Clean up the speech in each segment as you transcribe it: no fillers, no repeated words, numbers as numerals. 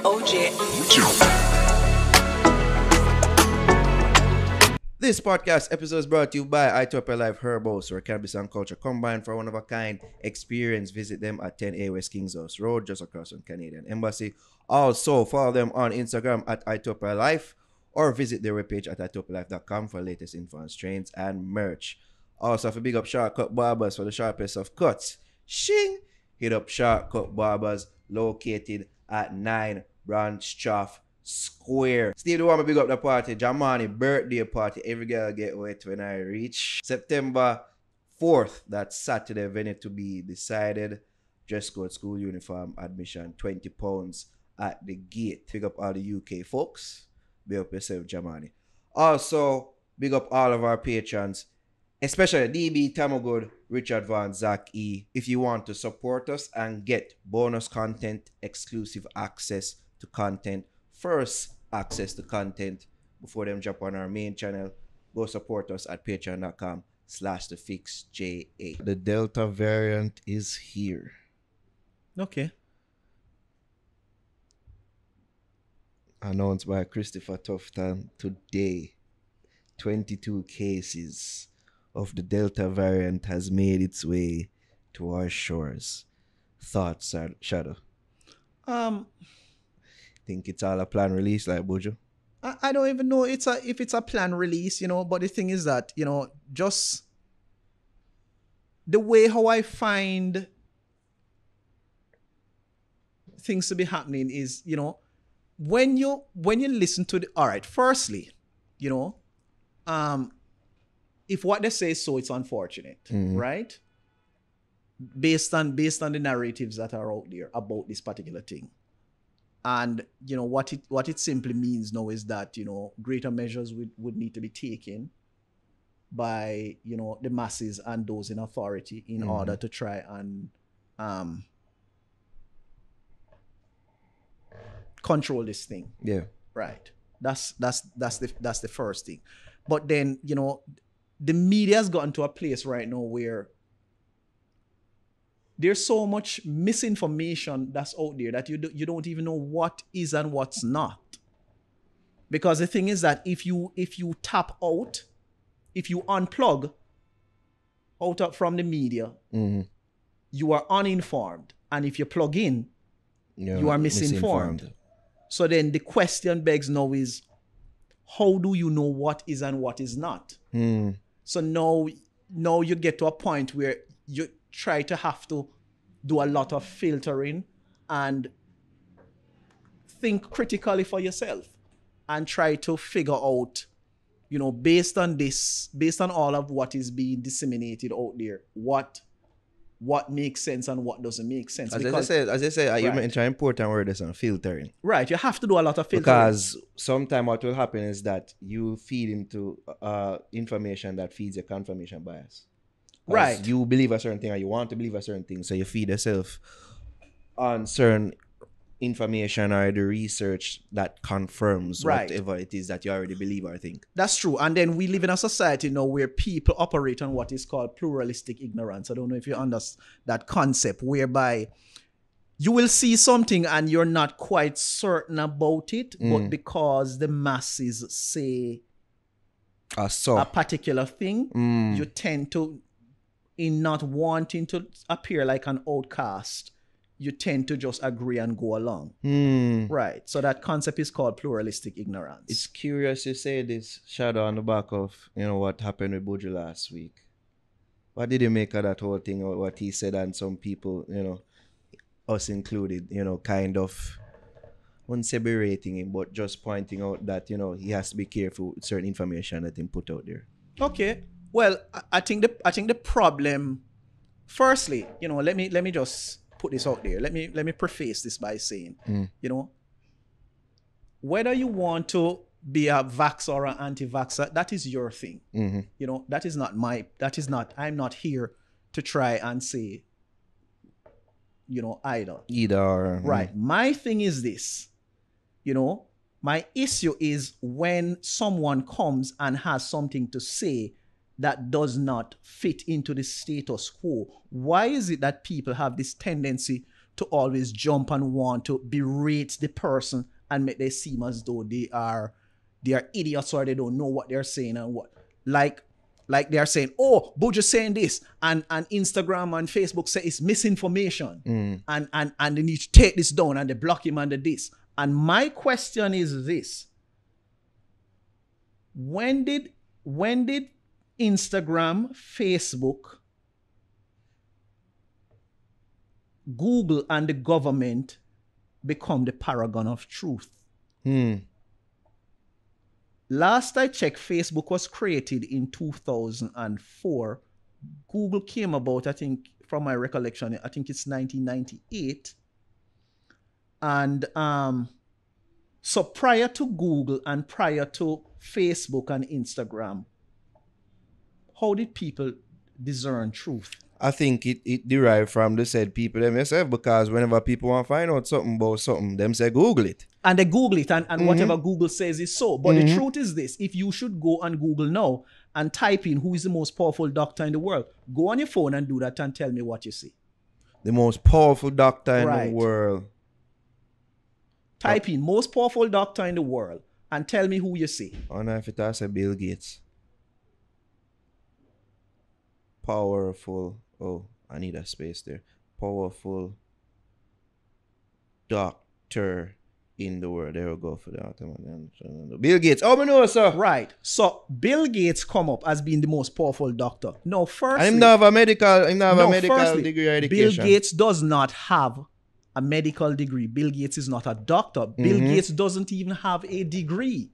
OJ. This podcast episode is brought to you by Ethiopia Life Herbals, where cannabis and culture combine for one of a kind experience. Visit them at 10A West Kings House Road, just across from Canadian Embassy. Also, follow them on Instagram at Ethiopia Life, or visit their webpage at ethiopialife.com for latest info on strains and merch. Also, for big up Shortcut Barbers for the sharpest of cuts. Shing! Hit up Shortcut Barbers, located at 9 Branch Chaff Square. Steve, the one big up the party. Jamani birthday party. Every girl get wet when I reach. September 4th, that's Saturday, venue to be decided. Dress code, school uniform, admission, £20 at the gate. Pick up all the UK folks. Big up yourself, Jamani. Also, big up all of our patrons, especially DB, Tamagood, Richard Van, Zach E. If you want to support us and get bonus content, exclusive access to content, first access to content before them jump on our main channel, go support us at patreon.com/thefixja. The Delta variant is here. Okay. Announced by Christopher Tufton today. 22 cases of the Delta variant has made its way to our shores. Thoughts, Shadow? Think it's all a planned release like Buju? I don't even know if it's a planned release, but the thing is that, just the way how I find things to be happening is, when you listen to all right, firstly, if what they say is so, it's unfortunate, right? Based on the narratives that are out there about this particular thing. And, what it simply means now is that, greater measures would need to be taken by, the masses and those in authority in order to try and control this thing. Yeah. Right. That's the first thing. But then, the media's gotten to a place right now where there's so much misinformation that's out there that you don't even know what is and what's not. Because the thing is that if you tap out, if you unplug out from the media, you are uninformed. And if you plug in, you are misinformed. So then the question begs now is, how do you know what is and what is not? So now you get to a point where you try to have to do a lot of filtering and think critically for yourself and try to figure out, based on all of what is being disseminated out there, what makes sense and what doesn't make sense. As I said, you mentioned an important word is on filtering. Right, you have to do a lot of filtering. Because sometimes what will happen is that you feed into information that feeds a confirmation bias. Right. You believe a certain thing or you want to believe a certain thing, so you feed yourself on certain information or the research that confirms whatever it is that you already believe or think. That's true. And then we live in a society now where people operate on what is called pluralistic ignorance. I don't know if you understand that concept, whereby you will see something and you're not quite certain about it, but because the masses say a particular thing, you tend to, in not wanting to appear like an outcast, you tend to just agree and go along. Right. So that concept is called pluralistic ignorance. It's curious you say this, Shadow, on the back of, what happened with Buju last week. What did you make of that whole thing, or what he said, and some people, us included, kind of, wouldn't say berating him, but just pointing out that, he has to be careful with certain information that he put out there. Okay. Well, I think the problem, firstly, let me just put this out there. Let me preface this by saying, whether you want to be a vaxxer or an anti-vaxxer, that is your thing. I'm not here to try and say, either. Right. My thing is this, my issue is when someone comes and has something to say that does not fit into the status quo. Why is it that people have this tendency to always jump and want to berate the person and make they seem as though they are idiots or they don't know what they're saying and what. Like they're saying, oh, Buju's saying this, and Instagram and Facebook say it's misinformation, and they need to take this down, and they block him under this. And my question is this: when did Instagram, Facebook, Google, and the government become the paragon of truth? Last I checked, Facebook was created in 2004. Google came about, I think, from my recollection, I think it's 1998. And so prior to Google and prior to Facebook and Instagram, how did people discern truth? I think it derived from the said people themselves, because whenever people want to find out something about something, them say Google it. And they Google it, and whatever Google says is so. But the truth is this: if you should go on Google now and type in who is the most powerful doctor in the world, go on your phone and do that and tell me what you see. The most powerful doctor in the world. Type in most powerful doctor in the world and tell me who you see. I don't know if it has a Bill Gates. Powerful. Oh, I need a space there. Powerful doctor in the world. There we go for that. Bill Gates. Oh, I know, sir. Right. So Bill Gates come up as being the most powerful doctor. No, firstly, I'm not have a medical degree or education. Bill Gates does not have a medical degree. Bill Gates is not a doctor. Bill Gates doesn't even have a degree.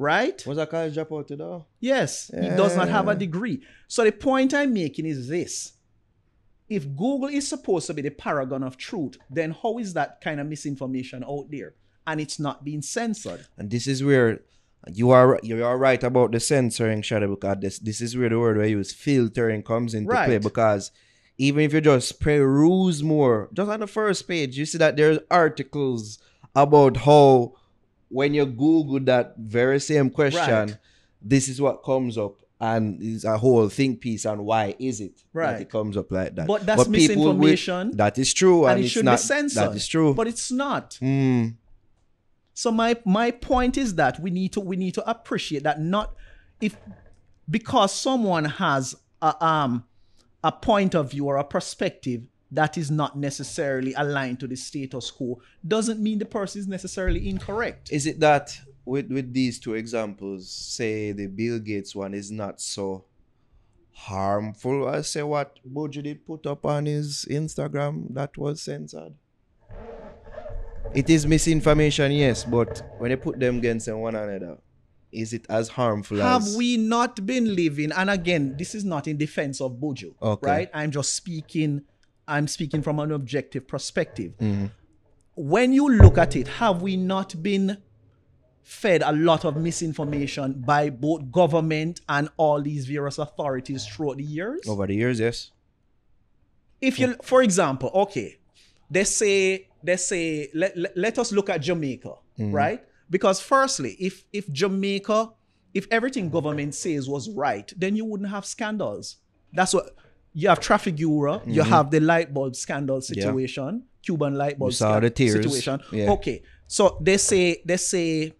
Right? Was a college dropout today? Yes, he does not have a degree. So the point I'm making is this: if Google is supposed to be the paragon of truth, then how is that kind of misinformation out there and it's not being censored? And this is where you are right about the censoring, Shadow, because this is where the word we use, filtering, comes into play. Because even if you just peruse more, just on the first page, you see that there's articles about how when you Google that very same question, this is what comes up, and it's a whole think piece on why is it that it comes up like that. But that's misinformation. That is true, and it should be censored. That is true, but it's not. So my point is that we need to appreciate that, not because someone has a point of view or a perspective that is not necessarily aligned to the status quo doesn't mean the person is necessarily incorrect. Is it that with these two examples, say the Bill Gates one is not so harmful as say what Buju did put up on his Instagram that was censored? It is misinformation, yes, but when you put them against one another, is it as harmful Have as... we not been living, and again, this is not in defense of Buju, right? I'm speaking from an objective perspective. When you look at it, have we not been fed a lot of misinformation by both government and all these various authorities throughout the years? Over the years, yes. If you, for example, they say, let us look at Jamaica, right? Because firstly, if Jamaica, if everything government says was right, then you wouldn't have scandals. That's what... You have Trafigura, you have the light bulb scandal situation, Cuban light bulb situation. Yeah. Okay, so they say they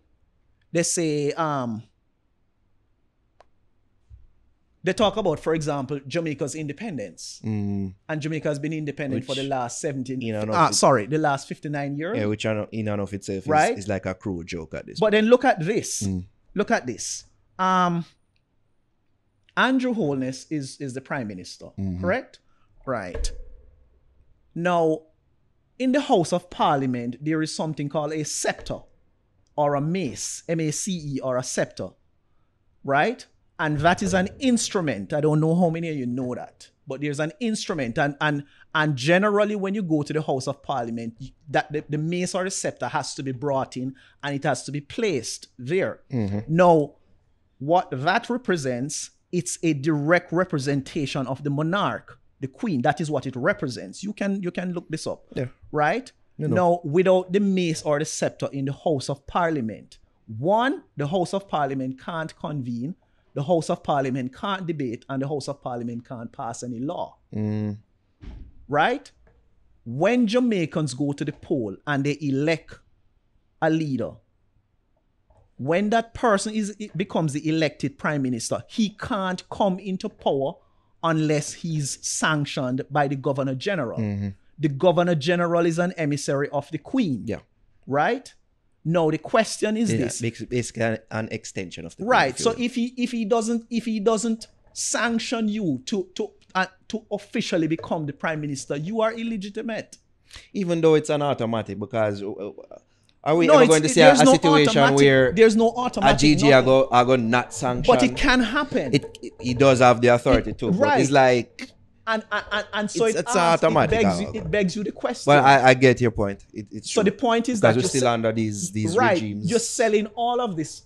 talk about, for example, Jamaica's independence, and Jamaica has been independent for the last the last 59 years. Yeah, which in and of itself is like a cruel joke at this. But then look at this. Look at this. Andrew Holness is the prime minister, correct? Right. Now, in the House of Parliament, there is something called a scepter or a mace, M-A-C-E, or a scepter, right? And that is an instrument. I don't know how many of you know that, but there's an instrument. And generally, when you go to the House of Parliament, that the mace or the scepter has to be brought in and it has to be placed there. Now, what that represents, it's a direct representation of the monarch, the queen. That is what it represents. You can look this up, right? Now, without the mace or the scepter in the House of Parliament, one, the House of Parliament can't convene, the House of Parliament can't debate, and the House of Parliament can't pass any law. Right? when Jamaicans go to the poll and they elect a leader, when that person becomes the elected prime minister, he can't come into power unless he's sanctioned by the governor general. Mm-hmm. The governor general is an emissary of the queen. Yeah. Right? Now the question is this. Basically an extension of the queen. Right. So if he doesn't sanction you to officially become the prime minister, you are illegitimate. Even though it's an automatic, because are we ever going to see a situation where there's no automatic? A GG are go not sanction? But it can happen. He does have the authority to. Right. But it's like and so it's automatic. It begs you the question. Well, I get your point. It's so true. the point is because that we're still under these right, regimes. You're selling all of this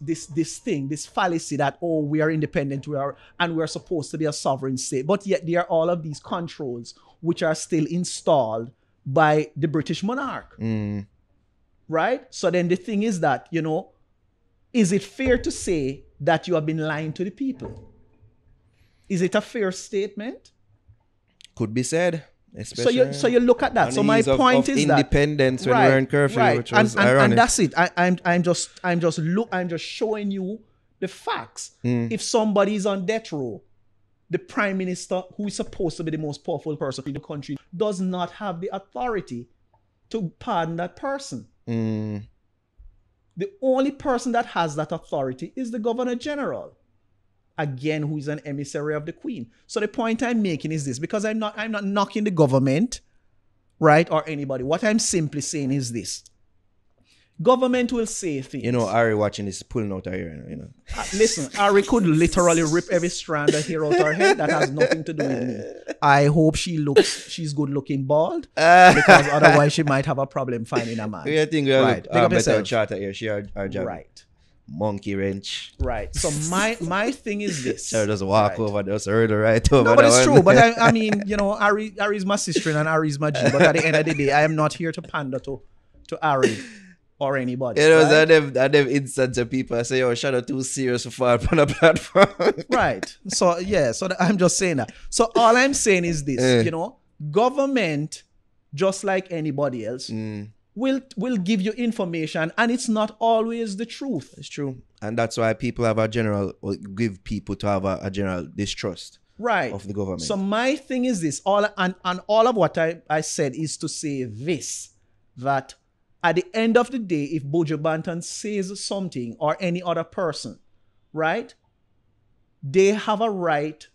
fallacy that we are independent, we're supposed to be a sovereign state, but yet there are all of these controls which are still installed by the British monarch. Mm. Right? So then the thing is that, is it fair to say that you have been lying to the people? Is it a fair statement? Could be said. Especially so you look at that. So my point is that independence when we were in curfew, which was ironic. And that's it. I'm just showing you the facts. If somebody is on death row, the prime minister, who is supposed to be the most powerful person in the country, does not have the authority to pardon that person. The only person that has that authority is the governor general, again, who is an emissary of the queen. So the point I'm making is this, because I'm not knocking the government, right, or anybody. What I'm simply saying is this: government will say things. Ari watching this pulling out her hair. Listen, Ari could literally rip every strand of hair out her head. That has nothing to do with me. I hope she's good looking bald, because otherwise she might have a problem finding a man. I think we have a better charter here. She our job. Right. Monkey wrench. Right. So my thing is this. Sure, just walk over, just hurtle right over. No, but it's true. But I mean, Ari's my sister and Ari's my G. But at the end of the day, I am not here to pander to Ari or anybody. Right? Them instance of people say, "Oh, shadow too serious to fall on a platform." Right. So yeah. So I'm just saying that. So all I'm saying is this. Government, just like anybody else, will give you information, and it's not always the truth. It's true, and that's why people have give people to have a general distrust, right, of the government. So my thing is this: all of what I said is to say this, that at the end of the day, if Buju Banton says something, or any other person, right, they have a right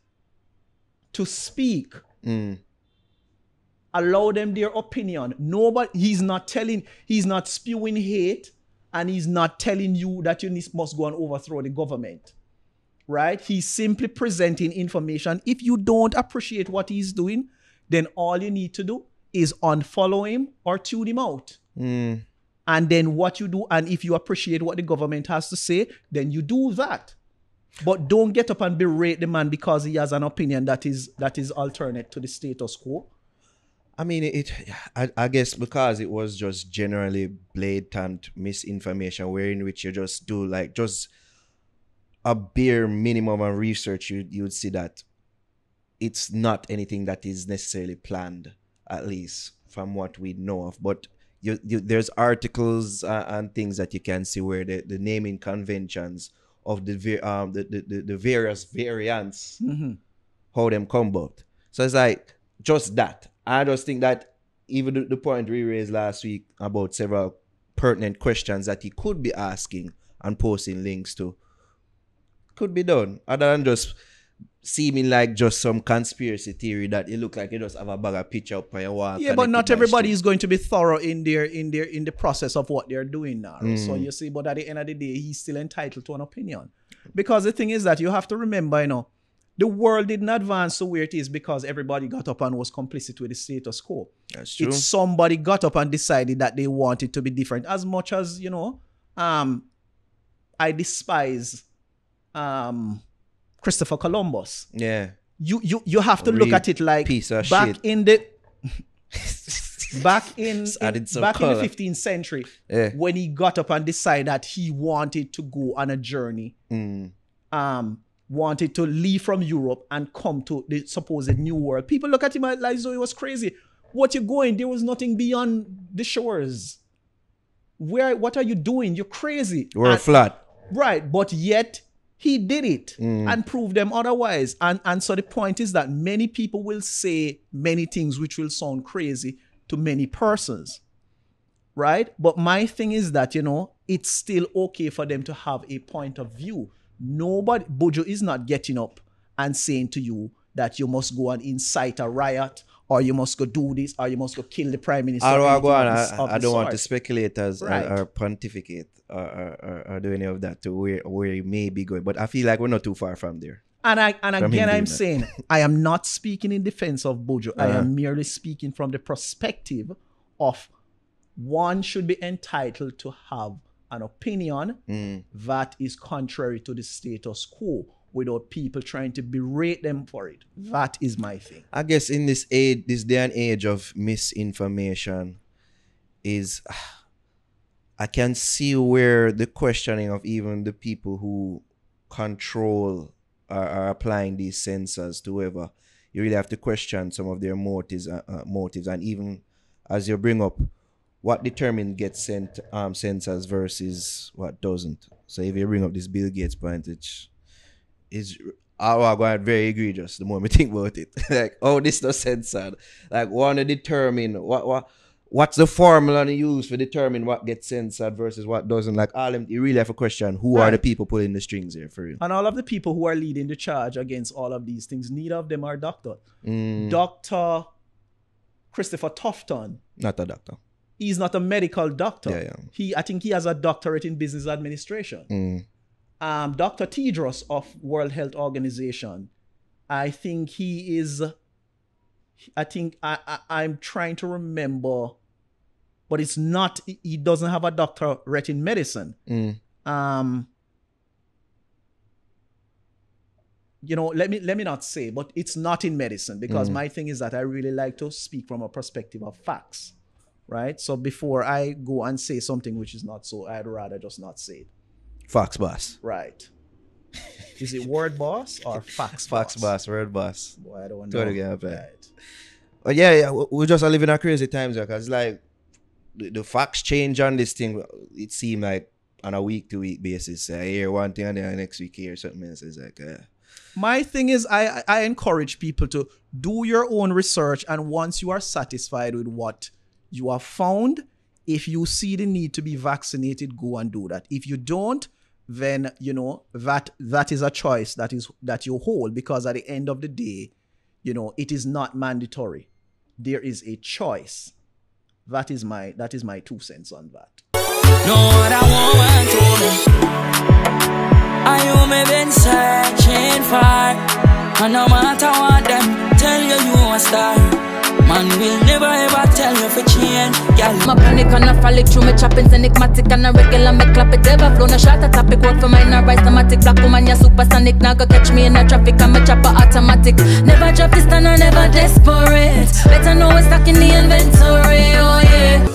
to speak. Allow them their opinion. He's not spewing hate, and he's not telling you that you must go and overthrow the government. Right? He's simply presenting information. If you don't appreciate what he's doing, then all you need to do is unfollow him or tune him out. And then what you do, and if you appreciate what the government has to say, then you do that. But don't get up and berate the man because he has an opinion that is alternate to the status quo. I mean, I guess because it was just generally blatant misinformation, wherein which you just do just a bare minimum of research, you'd see that it's not anything that is necessarily planned, at least from what we know of. But there's articles and things that you can see where the naming conventions of the various variants, how them come about. So it's like just that. I just think that even the point we raised last week about several pertinent questions that he could be asking and posting links to could be done, other than just seeming like just some conspiracy theory that it look like you just have a bag of picture up on your wall. Yeah, but not everybody is going to be thorough in the process of what they're doing now. So you see, but at the end of the day, he's still entitled to an opinion. Because the thing is that you have to remember, the world didn't advance to where it is because everybody got up and was complicit with the status quo. That's true. It's somebody got up and decided that they wanted to be different. As much as, I despise Christopher Columbus. Yeah. You have to look at it like piece of back shit. in the back in the color. 15th century, when he got up and decided that he wanted to go on a journey, wanted to leave from Europe and come to the supposed new world. People look at him like though he was crazy. What you're going, there was nothing beyond the shores. What are you doing? You're crazy. We're flat. Right, but yet he did it and proved them otherwise. And so the point is that many people will say many things which will sound crazy to many persons. Right? But my thing is that, you know, it's still okay for them to have a point of view. Buju is not getting up and saying to you that you must go and incite a riot, or you must go do this, or you must go kill the prime minister. I don't want to speculate or pontificate or do any of that to where you may be going. But I feel like we're not too far from there. And again, I'm saying, I am not speaking in defense of Buju. I am merely speaking from the perspective of one should be entitled to have an opinion that is contrary to the status quo without people trying to berate them for it. That is my thing. I guess in this day and age of misinformation is, I can see where the questioning of even the people who control are applying these censors to whoever, you really have to question some of their motives, and even as you bring up, what determines gets sent censors versus what doesn't. So if you bring up this Bill Gates point, which is very egregious the more we think about it. Like, oh, this not censored. Like, want to determine what's the formula you use for determine what gets censored versus what doesn't. Like, all them, you really have a question, who are the people pulling the strings here for real? And all of the people who are leading the charge against all of these things, neither of them are doctors. Dr. Christopher Tufton. Not a doctor. He's not a medical doctor. Yeah. I think he has a doctorate in business administration. Dr. Tedros of World Health Organization, I think he is, I'm trying to remember, but it's not, he doesn't have a doctorate in medicine. You know, let me not say, but it's not in medicine, because my thing is that I really like to speak from a perspective of facts. Right? So before I go and say something which is not so, I'd rather just not say it. Facts boss. Right. Is it word boss or facts boss? Facts boss, word boss. Boy, I don't know. Totally get it. Right. But yeah, we just are living in crazy times, because like the facts change on this thing. It seems like on a week-to-week basis. I hear one thing and then the next week I hear something else. It's like, My thing is, I encourage people to do your own research, and once you are satisfied with what you have found, if you see the need to be vaccinated, go and do that. If you don't, then you know that is a choice that you hold, because at the end of the day, you know, it is not mandatory. There is a choice. That is my 2 cents on that. No, what I want to been searching for, and no matter what them tell you a star. Man will never ever tell you for change, girl. My panic and I frolic through my choppings, enigmatic and I regular me clap it ever flow. No short a topic, work for mine, no rise dramatic. Black woman, ya supersonic, now go catch me in the traffic and my chopper automatic. Never drop this stand, I never desperate. Better know we're stuck in the inventory, oh yeah.